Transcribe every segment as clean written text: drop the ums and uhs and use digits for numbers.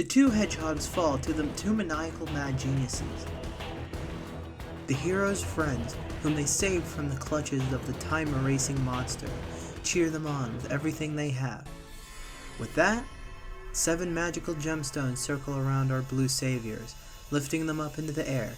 The two hedgehogs fall to the two maniacal mad geniuses. The hero's friends, whom they saved from the clutches of the time-erasing monster, cheer them on with everything they have. With that, 7 magical gemstones circle around our blue saviors, lifting them up into the air.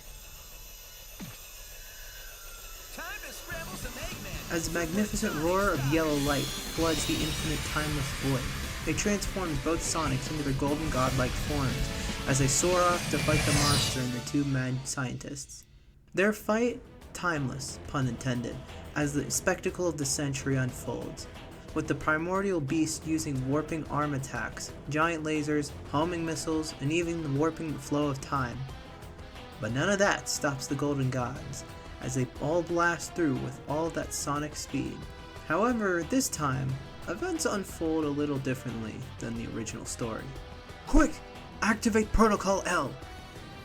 As the magnificent roar of yellow light floods the infinite timeless void, it transforms both Sonics into their golden godlike forms as they soar off to fight the monster and the two mad scientists. Their fight, timeless, pun intended, as the spectacle of the century unfolds, with the primordial beast using warping arm attacks, giant lasers, homing missiles, and even warping the flow of time. But none of that stops the Golden Gods, as they all blast through with all that sonic speed. However, this time, events unfold a little differently than the original story. Quick! Activate Protocol L!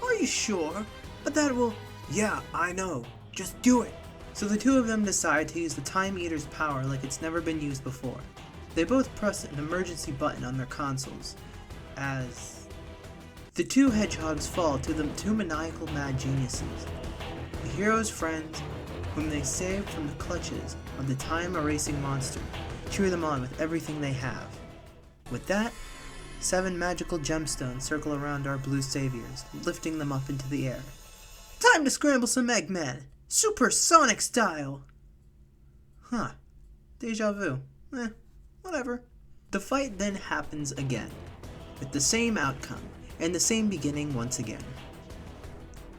Are you sure? But that will... Yeah, I know. Just do it! So the two of them decide to use the Time Eater's power like it's never been used before. They both press an emergency button on their consoles, as... The two hedgehogs fall to the two maniacal mad geniuses. The hero's friends, whom they saved from the clutches of the time-erasing monster, cheer them on with everything they have. With that, 7 magical gemstones circle around our blue saviors, lifting them up into the air. Time to scramble some Eggman! Supersonic style! Huh. Deja vu. Whatever. The fight then happens again, with the same outcome, and the same beginning once again.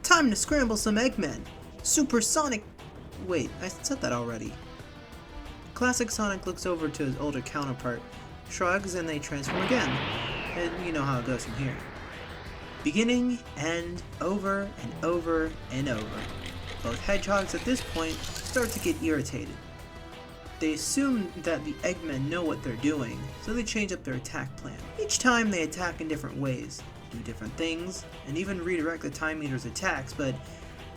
Time to scramble some Eggmen! Supersonic... Wait, I said that already. Classic Sonic looks over to his older counterpart, shrugs, and they transform again. And you know how it goes from here. Beginning, end, over, and over, and over. Both hedgehogs at this point start to get irritated. They assume that the Eggmen know what they're doing, so they change up their attack plan. Each time they attack in different ways, do different things, and even redirect the Time Eater's attacks, but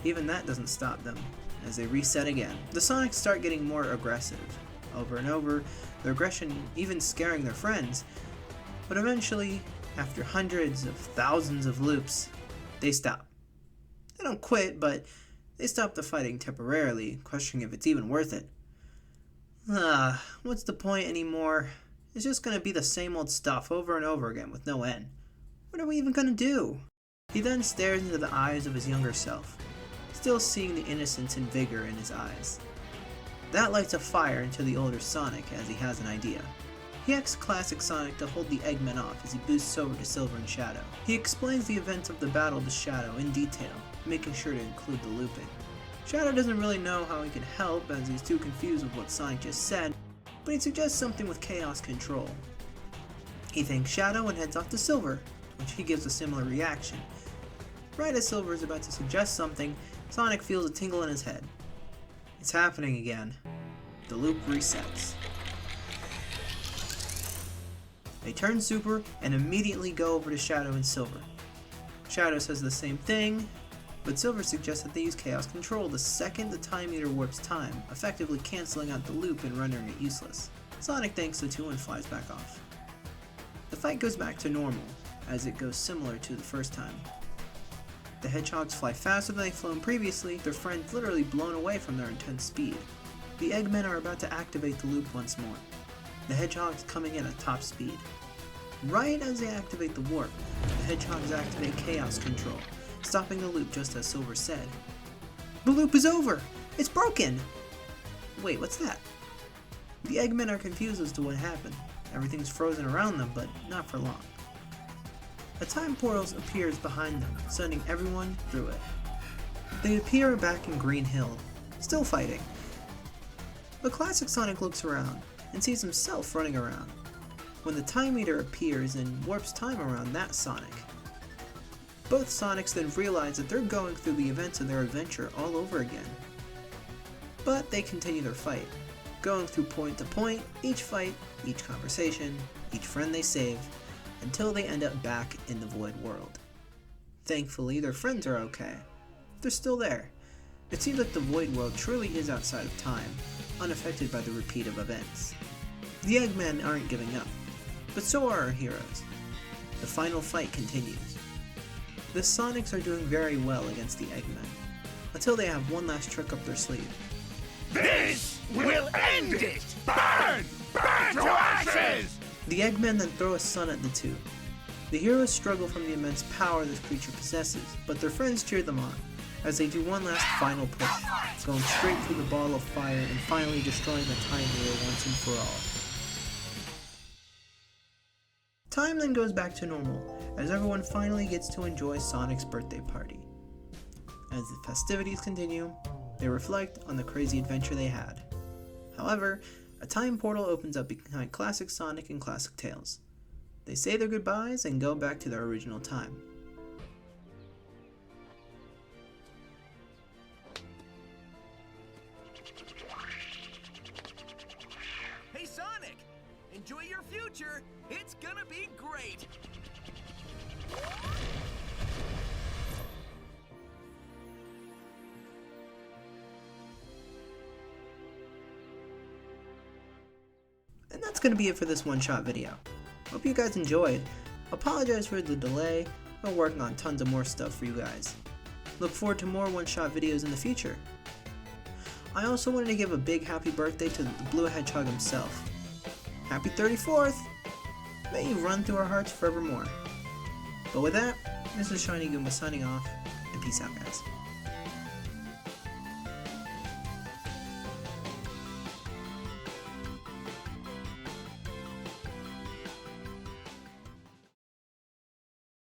even that doesn't stop them, as they reset again. The Sonics start getting more aggressive, over and over, their aggression even scaring their friends, but eventually, after hundreds of thousands of loops, they stop. They don't quit, but they stop the fighting temporarily, questioning if it's even worth it. What's the point anymore? It's just gonna be the same old stuff over and over again with no end. What are we even gonna do? He then stares into the eyes of his younger self, still seeing the innocence and vigor in his eyes. That lights a fire into the older Sonic as he has an idea. He asks Classic Sonic to hold the Eggmen off as he boosts over to Silver and Shadow. He explains the events of the battle to Shadow in detail, making sure to include the looping. Shadow doesn't really know how he can help as he's too confused with what Sonic just said, but he suggests something with chaos control. He thanks Shadow and heads off to Silver, which he gives a similar reaction. Right as Silver is about to suggest something, Sonic feels a tingle in his head. It's happening again. The loop resets. They turn super and immediately go over to Shadow and Silver. Shadow says the same thing, but Silver suggests that they use Chaos Control the second the Time Eater warps time, effectively cancelling out the loop and rendering it useless. Sonic thanks the two and flies back off. The fight goes back to normal, as it goes similar to the first time. The hedgehogs fly faster than they've flown previously, their friends literally blown away from their intense speed. The Eggmen are about to activate the loop once more, the hedgehogs coming in at top speed. Right as they activate the warp, the hedgehogs activate Chaos Control, stopping the loop just as Silver said. The loop is over! It's broken! Wait, what's that? The Eggmen are confused as to what happened. Everything's frozen around them, but not for long. A time portal appears behind them, sending everyone through it. They appear back in Green Hill, still fighting. But Classic Sonic looks around and sees himself running around, when the Time Eater appears and warps time around that Sonic. Both Sonics then realize that they're going through the events of their adventure all over again. But they continue their fight, going through point to point, each fight, each conversation, each friend they save, until they end up back in the Void World. Thankfully, their friends are okay. They're still there. It seems like the Void World truly is outside of time, unaffected by the repeat of events. The Eggmen aren't giving up, but so are our heroes. The final fight continues. The Sonics are doing very well against the Eggmen, until they have one last trick up their sleeve. This will end it! Burn! Burn to ashes! The Eggmen then throw a sun at the two. The heroes struggle from the immense power this creature possesses, but their friends cheer them on, as they do one last final push, going straight through the ball of fire and finally destroying the Time Wheel once and for all. Time then goes back to normal, as everyone finally gets to enjoy Sonic's birthday party. As the festivities continue, they reflect on the crazy adventure they had. However, a time portal opens up behind Classic Sonic and Classic Tails. They say their goodbyes and go back to their original time. Hey Sonic! Enjoy your future! It's gonna be great! And that's going to be it for this one-shot video. Hope you guys enjoyed. Apologize for the delay. I'm working on tons of more stuff for you guys. Look forward to more one-shot videos in the future. I also wanted to give a big happy birthday to the Blue Hedgehog himself. Happy 34th! May you run through our hearts forevermore. But with that, this is Shiny Goomba signing off, and peace out guys.